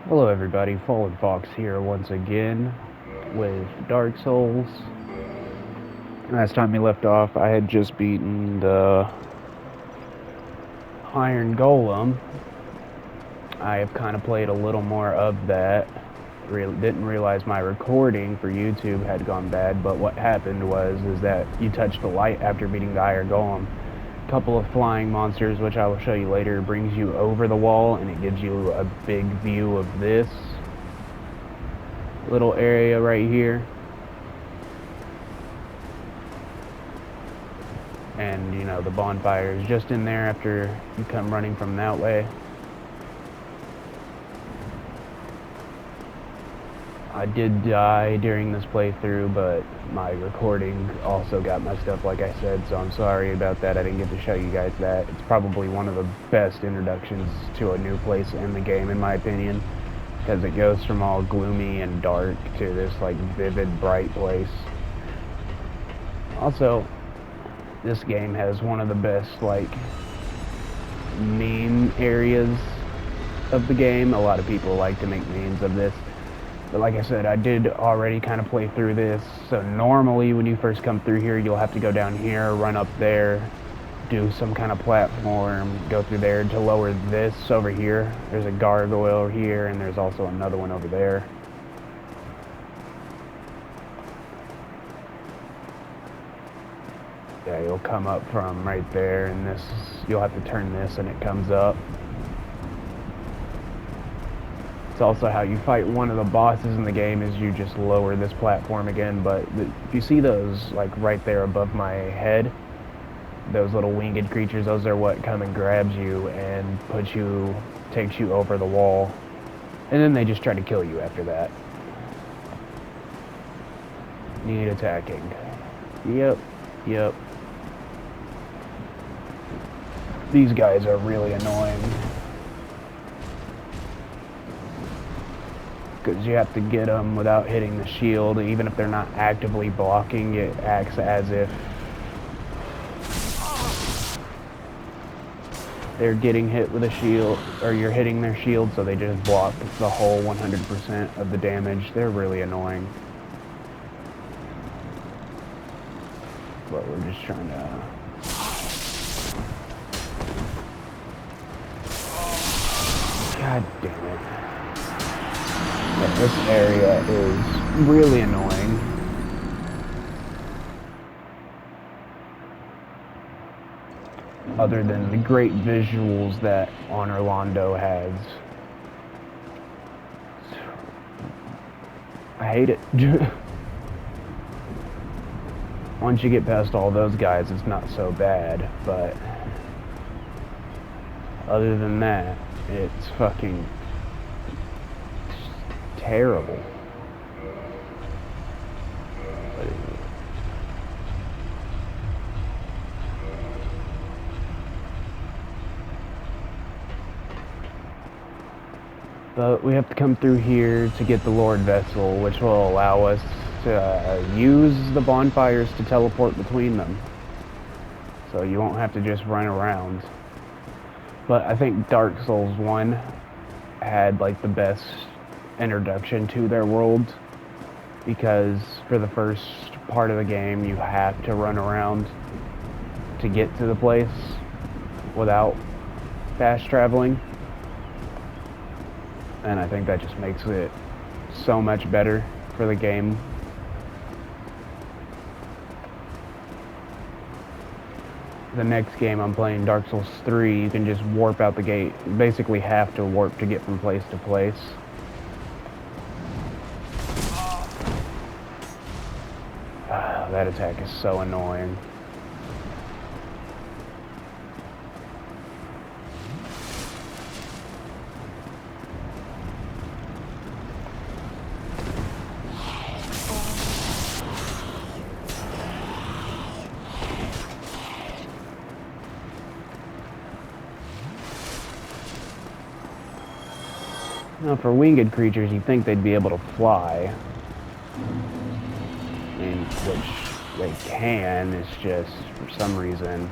Hello everybody, Fallen Fox here once again with Dark Souls. Last time we left off, I had just beaten the Iron Golem. I have kind of played a little more of that. Didn't realize my recording for YouTube had gone bad, but what happened is that you touch the light after beating the Iron Golem. A couple of flying monsters, which I will show you later, brings you over the wall and it gives you a big view of this little area right here. And you know, the bonfire is just in there after you come running from that way. I did die during this playthrough, but my recording also got messed up, like I said, so I'm sorry about that. I didn't get to show you guys that. It's probably one of the best introductions to a new place in the game, in my opinion, because it goes from all gloomy and dark to this like vivid, bright place. Also, this game has one of the best like meme areas of the game. A lot of people like to make memes of this, but like I said, I did already kind of play through this. So normally when you first come through here, you'll have to go down here, run up there, do some kind of platform, go through there to lower this over here. There's a gargoyle here, and there's also another one over there. Yeah, you'll come up from right there, and this, you'll have to turn this and it comes up. It's also how you fight one of the bosses in the game, is you just lower this platform again. But if you see those like right there above my head, those little winged creatures, those are what come and grabs you and takes you over the wall. And then they just try to kill you after that. Need attacking. Yep. These guys are really annoying, because you have to get them without hitting the shield. Even if they're not actively blocking, it acts as if they're getting hit with a shield, or you're hitting their shield, so they just block the whole 100% of the damage. They're really annoying. But we're just trying to... God damn it. Yeah, this area is really annoying. Other than the great visuals that Honor Londo has. I hate it. Once you get past all those guys, it's not so bad, but other than that, it's fucking terrible. But we have to come through here to get the Lord Vessel, which will allow us to use the bonfires to teleport between them. So you won't have to just run around. But I think Dark Souls 1 had like the best introduction to their world, because for the first part of the game you have to run around to get to the place without fast traveling. And I think that just makes it so much better for the game. The next game I'm playing, Dark Souls 3, you can just warp out the gate. You basically have to warp to get from place to place. That attack is so annoying. Now, for winged creatures, you'd think they'd be able to fly. Which they can, it's just, for some reason,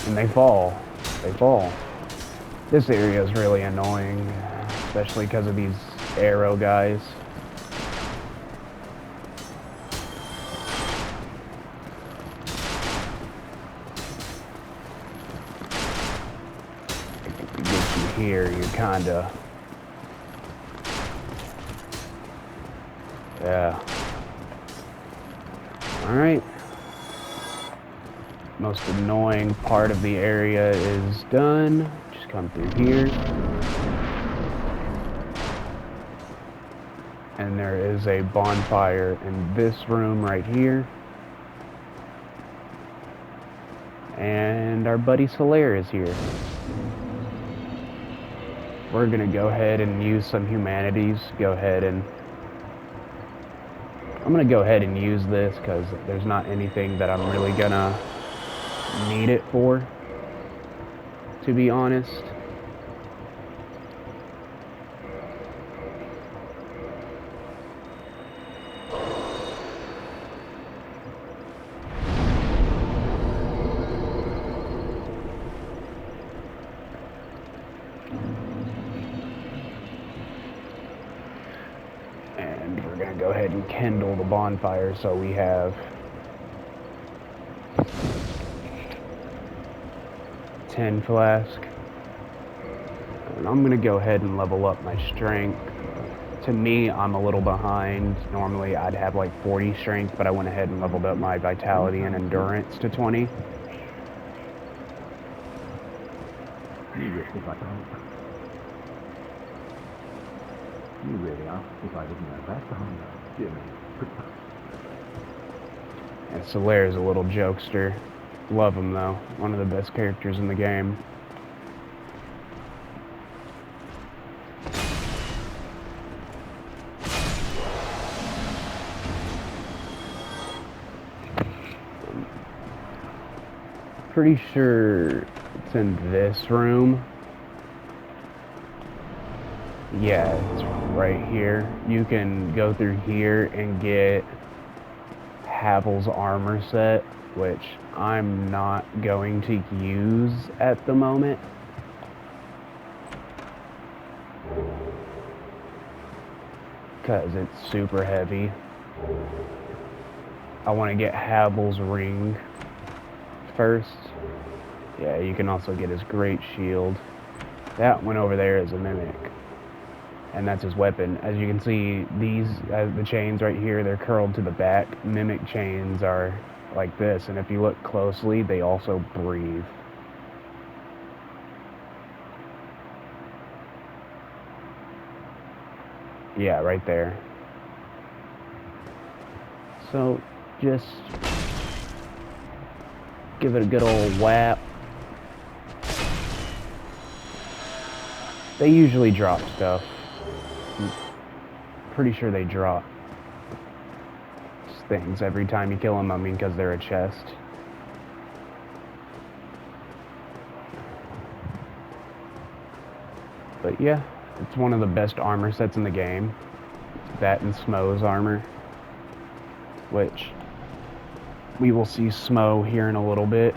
and they fall. This area is really annoying, especially because of these arrow guys. If we get you here, you're kinda... Yeah. Alright. Most annoying part of the area is done. Just come through here. And there is a bonfire in this room right here. And our buddy Solaire is here. We're gonna go ahead and use some humanities. I'm gonna go ahead and use this because there's not anything that I'm really gonna need it for, to be honest. And we're gonna go ahead and kindle the bonfire so we have 10 flask. And I'm gonna go ahead and level up my strength. To me, I'm a little behind. Normally I'd have like 40 strength, but I went ahead and leveled up my vitality and endurance to 20. You really are. If I didn't know that, Jimmy. And Solaire's a little jokester. Love him though. One of the best characters in the game. Pretty sure it's in this room. Yeah, it's right here. You can go through here and get Havel's armor set, which I'm not going to use at the moment. Because it's super heavy. I want to get Havel's ring first. Yeah, you can also get his great shield. That one over there is a mimic. And that's his weapon. As you can see, these, the chains right here, they're curled to the back. Mimic chains are like this, and if you look closely, they also breathe. Yeah, right there. So, just give it a good old whap. They usually drop stuff. I'm pretty sure they drop things every time you kill them, I mean, because they're a chest. But yeah, it's one of the best armor sets in the game. That and Smo's armor, which we will see Smo here in a little bit.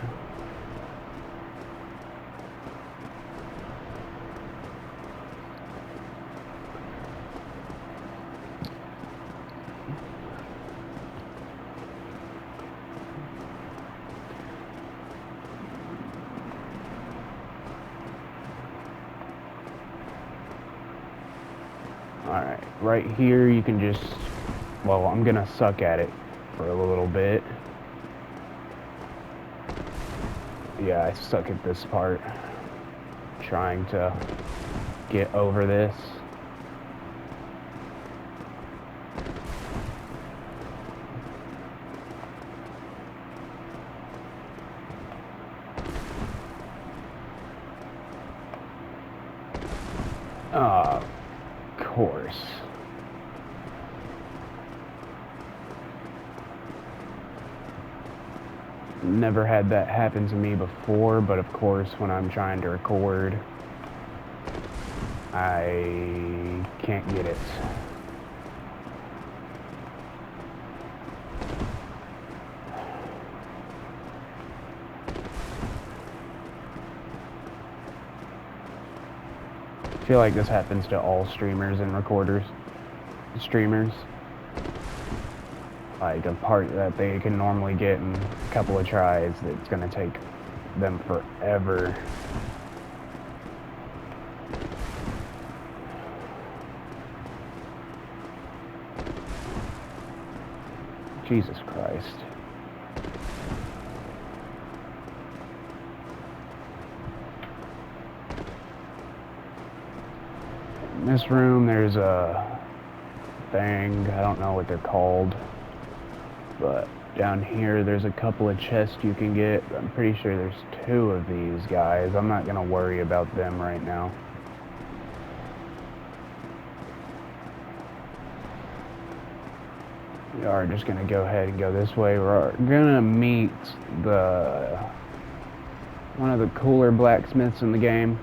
Alright, right here you can just, well, I'm gonna suck at it for a little bit. Yeah, I suck at this part. Trying to get over this. Of course. Never had that happen to me before, but of course when I'm trying to record, I can't get it. feel like this happens to all streamers and streamers. Like a part that they can normally get in a couple of tries, it's gonna take them forever. Jesus Christ. In this room, there's a thing, I don't know what they're called, but down here, there's a couple of chests you can get. I'm pretty sure there's 2 of these guys. I'm not gonna worry about them right now. We are just gonna go ahead and go this way. We're gonna meet one of the cooler blacksmiths in the game.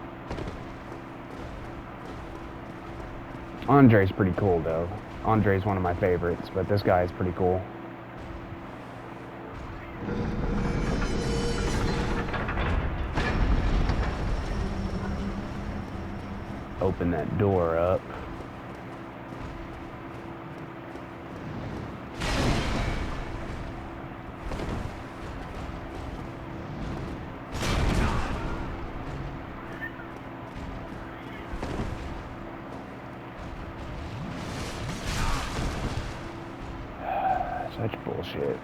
Andre's pretty cool though. Andre's one of my favorites, but this guy is pretty cool. Open that door up. Such bullshit.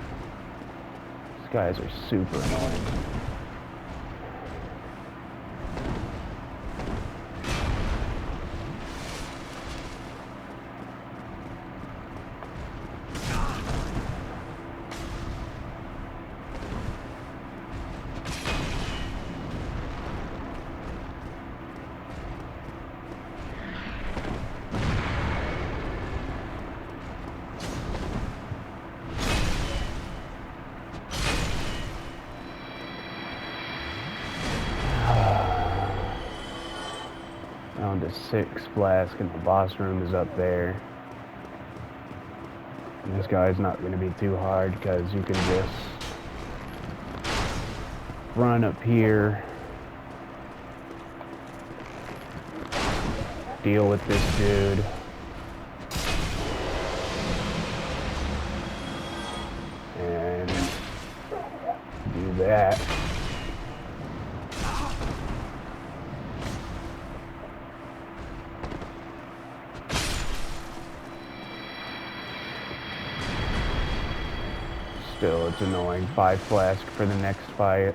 These guys are super annoying. Down to 6 flask, and the boss room is up there. And this guy's not going to be too hard because you can just run up here, deal with this dude. And do that. Still, it's annoying. 5 flask for the next fight.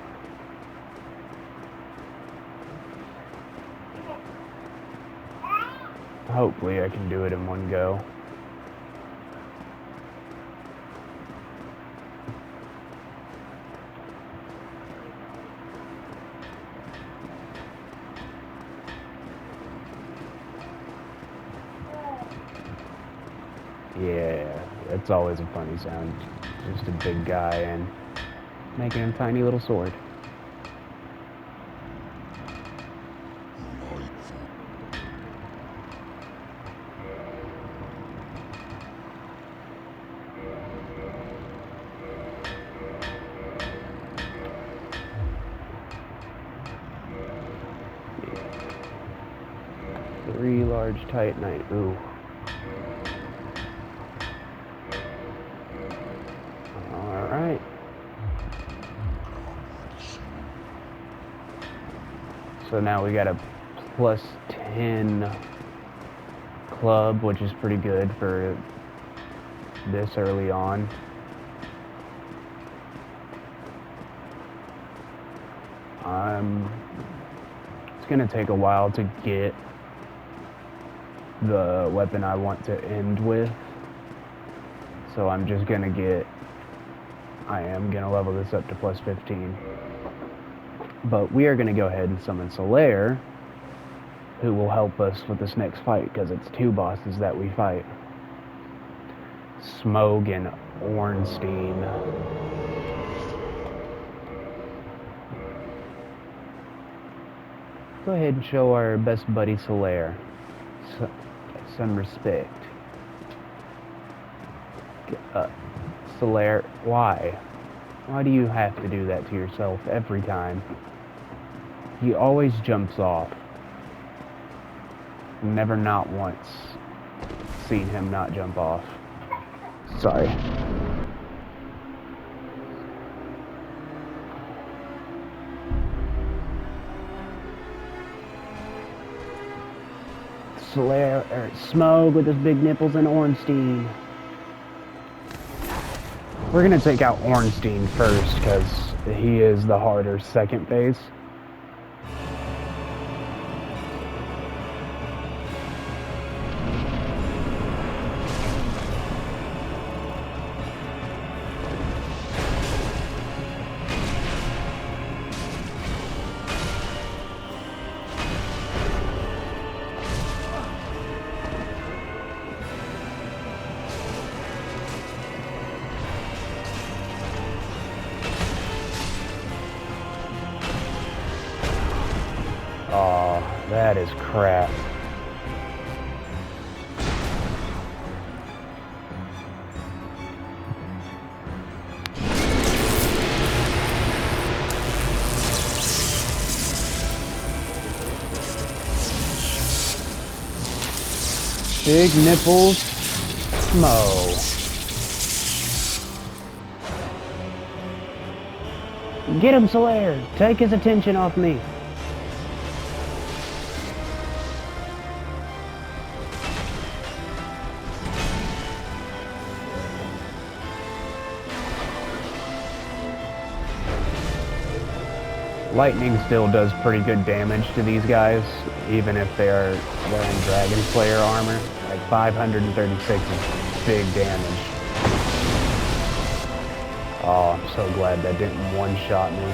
Hopefully I can do it in one go. Yeah, it's always a funny sound. Just a big guy and making him tiny little sword. Yeah. 3 large titanite. Ooh. Alright. So now we got a plus 10 club, which is pretty good for this early on. It's gonna take a while to get the weapon I want to end with. So I'm just gonna I am gonna level this up to plus 15. But we are gonna go ahead and summon Solaire, who will help us with this next fight, because it's 2 bosses that we fight. Smog and Ornstein. Go ahead and show our best buddy Solaire some respect. Solaire, why? Why do you have to do that to yourself every time? He always jumps off. Never not once seen him not jump off. Sorry. Smog with his big nipples and Ornstein. We're gonna take out Ornstein first because he is the harder second phase. Oh, that is crap. Big nipples, Smo. Get him, Solaire! Take his attention off me. Lightning still does pretty good damage to these guys, even if they are wearing Dragon Slayer armor. Like 536 is big damage. Oh, I'm so glad that didn't one-shot me.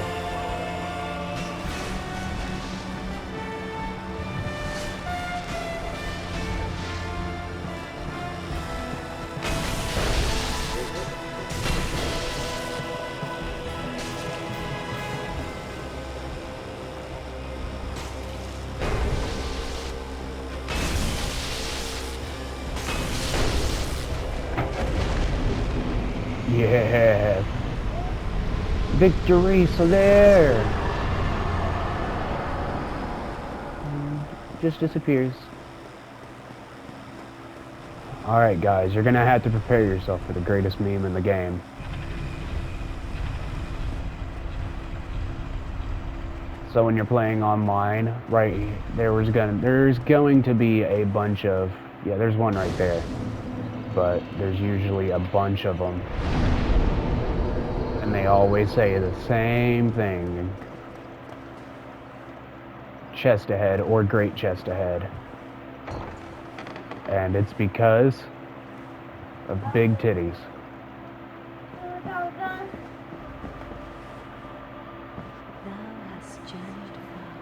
Yeah. Victory, Solaire! Just disappears. Alright guys, you're gonna have to prepare yourself for the greatest meme in the game. So when you're playing online, right, there's going to be a bunch of, yeah, there's one right there. But there's usually a bunch of them. And they always say the same thing. Chest ahead or great chest ahead. And it's because of big titties.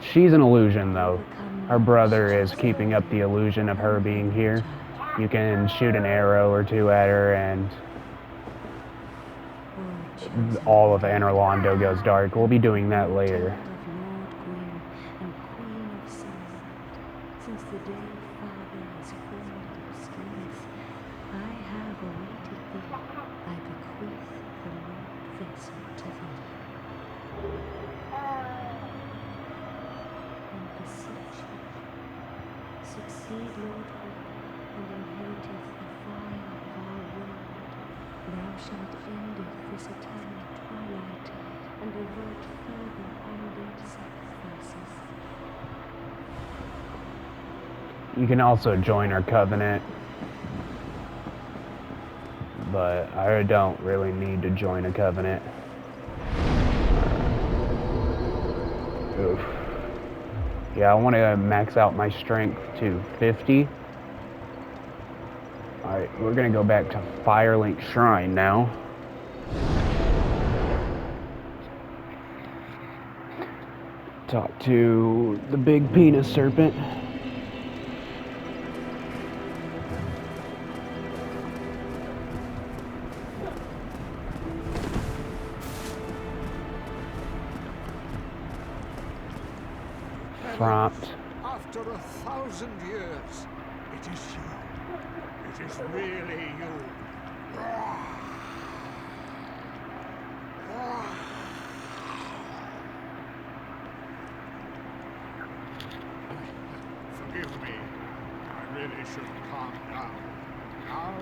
She's an illusion though. Her brother is keeping up the illusion of her being here. You can shoot an arrow or two at her and all of Anorlando goes dark. We'll be doing that later. Since the day Father has formed those skins, I have awaited thee. I bequeath the Lord vessel to thee. And beseech thee, succeed Lordhood, and inheriteth the fire of our world. Thou shalt endeth this eternal twilight, and avert further undead sacrifices. You can also join our covenant, but I don't really need to join a covenant. Oof. Yeah, I want to max out my strength to 50. Alright, we're going to go back to Firelink Shrine now. Talk to the big penis serpent. Prompt. After 1,000 years, it is you. It is really you. Forgive me. should calm down. Now,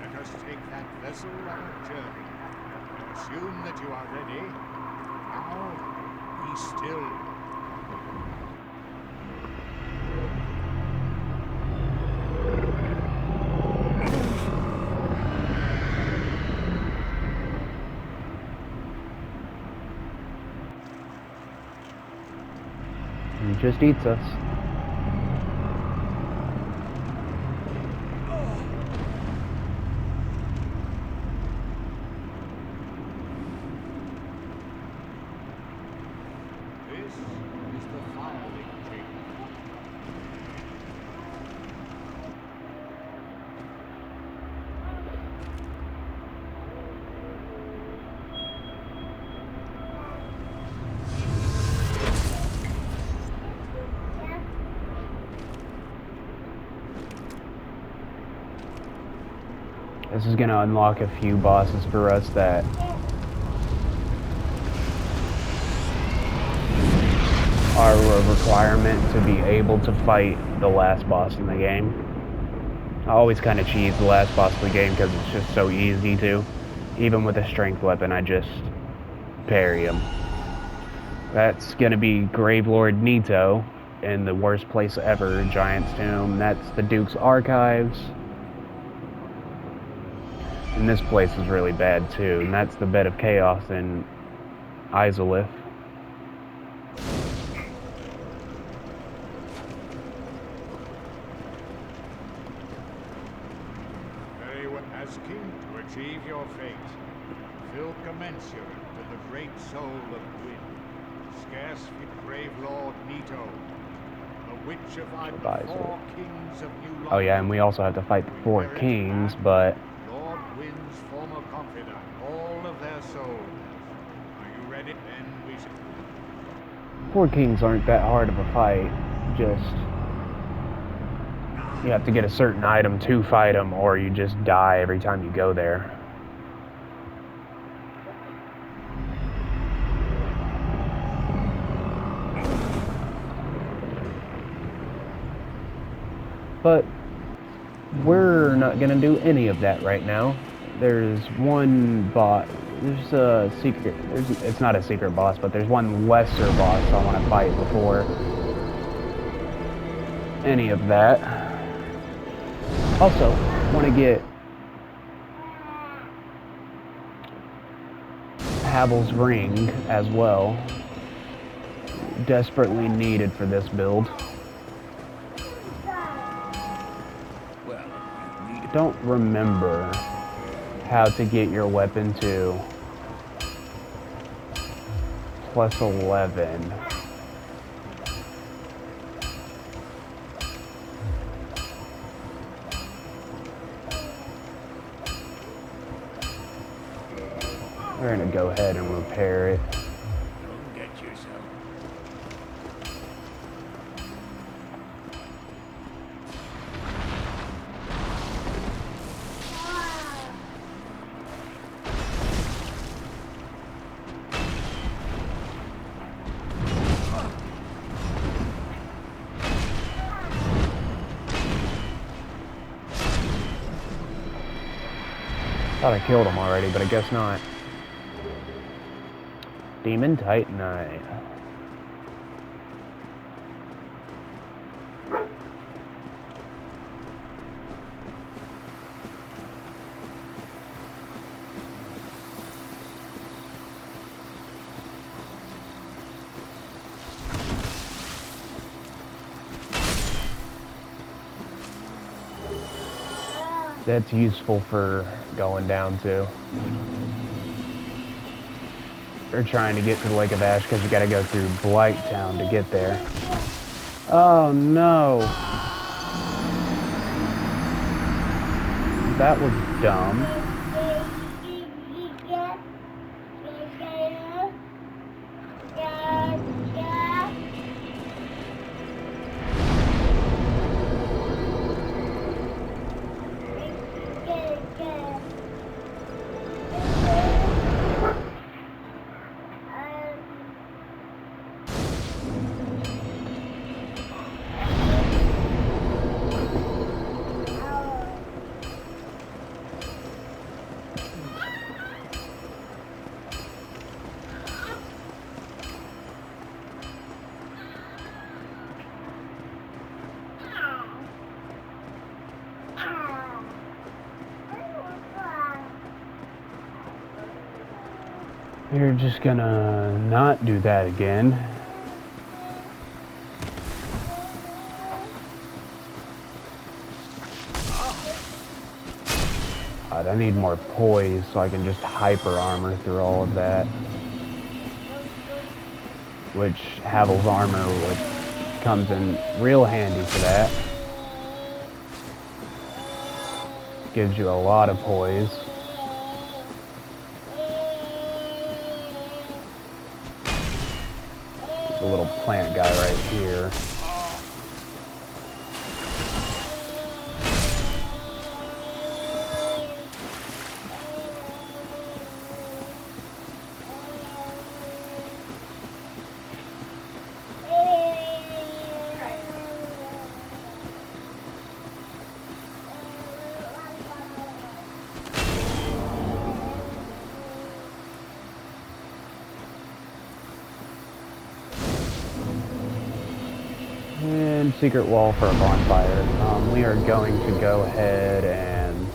let us take that vessel on a journey. Assume that you are ready. Now, be still. He just eats us. This is the filing chamber. This is gonna unlock a few bosses for us that are a requirement to be able to fight the last boss in the game. I always kind of cheese the last boss of the game because it's just so easy to. Even with a strength weapon, I just parry him. That's gonna be Gravelord Nito in the worst place ever, Giant's Tomb. That's the Duke's Archives. And this place is really bad too, and that's the Bed of Chaos in Izalith. Very well. As king to achieve your fate, fill commensurate to the great soul of wind. Scarce fit brave Lord Nito, the witch of the four kings of New Oh yeah, and we also have to fight the four kings, but Lord Wind's former confidant, all of their souls. Are you ready? Then we should. four kings aren't that hard of a fight. Just you have to get a certain item to fight them, or you just die every time you go there. But we're not gonna do any of that right now. There's one boss. There's a secret. It's not a secret boss, but there's one lesser boss I want to fight before any of that. Also, want to get Havel's Ring as well. Desperately needed for this build. Don't remember how to get your weapon to plus 11. We're gonna go ahead and repair it. Don't get yourself. Thought I killed him already, but I guess not. Demon Titanite. That's useful for going down to. They're trying to get to the Lake of Ash because you gotta go through Blight Town to get there. Oh no! That was dumb. We're just gonna not do that again. God, I need more poise so I can just hyper armor through all of that. Which Havel's armor comes in real handy for that. Gives you a lot of poise. There's a little plant guy right here. And secret wall for a bonfire. We are going to go ahead and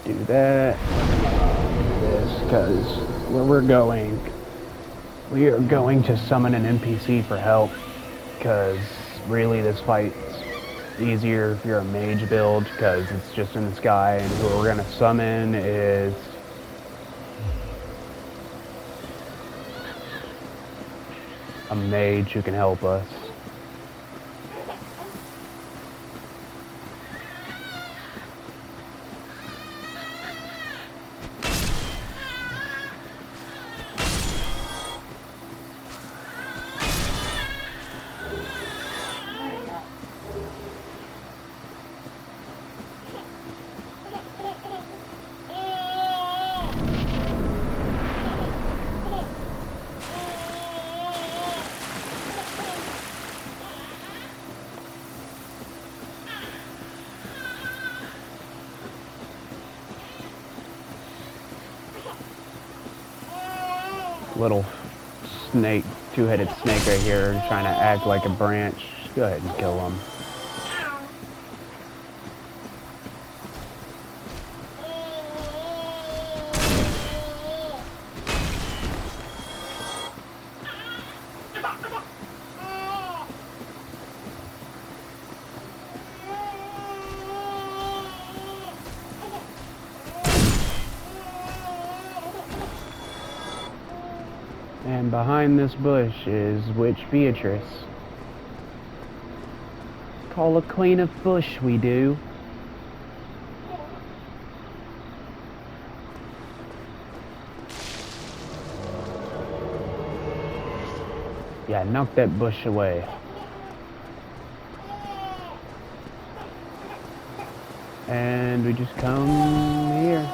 do that. Do this, because where we're going, we are going to summon an NPC for help, because really this fight's easier if you're a mage build, because it's just in the sky, and who we're going to summon is a mage who can help us. Little snake, two-headed snake right here, trying to act like a branch. Go ahead and kill him. And behind this bush is Witch Beatrice. Call a queen of bush, we do. Yeah, knock that bush away. And we just come here.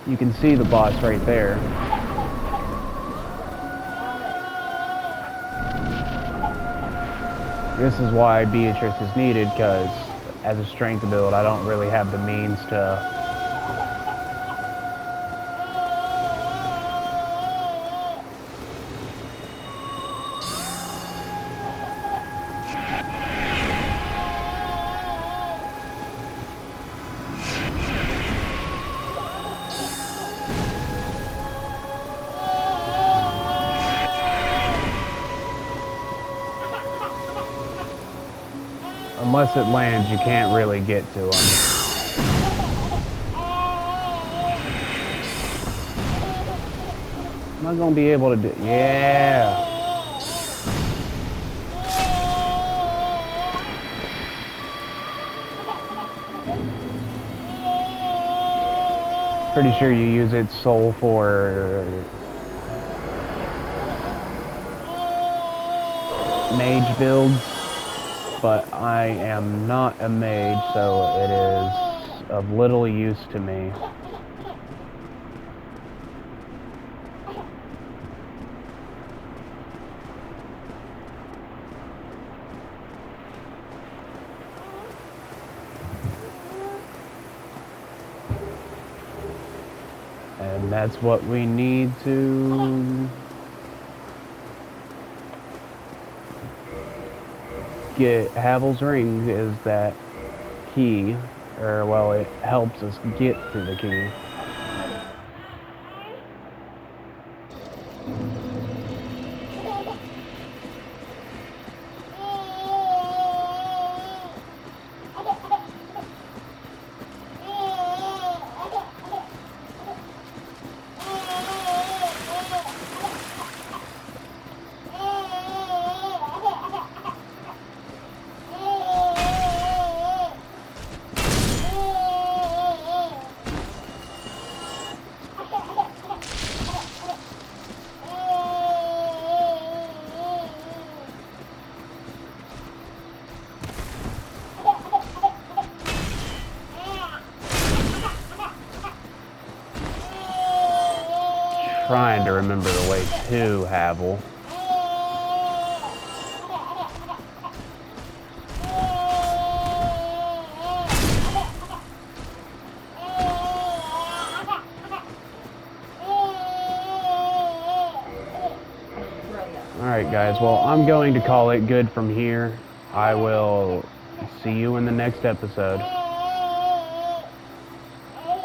You can see the boss right there. This is why Beatrice is needed, because as a strength build, I don't really have the means to unless it lands, you can't really get to them. Am I gonna be able to do? Yeah. Pretty sure you use its soul for mage builds. But I am not a mage, so it is of little use to me. And that's what we need to get Havel's ring, is that key, or well, it helps us get to the key. Trying to remember the way to Havel. Alright guys, well I'm going to call it good from here. I will see you in the next episode.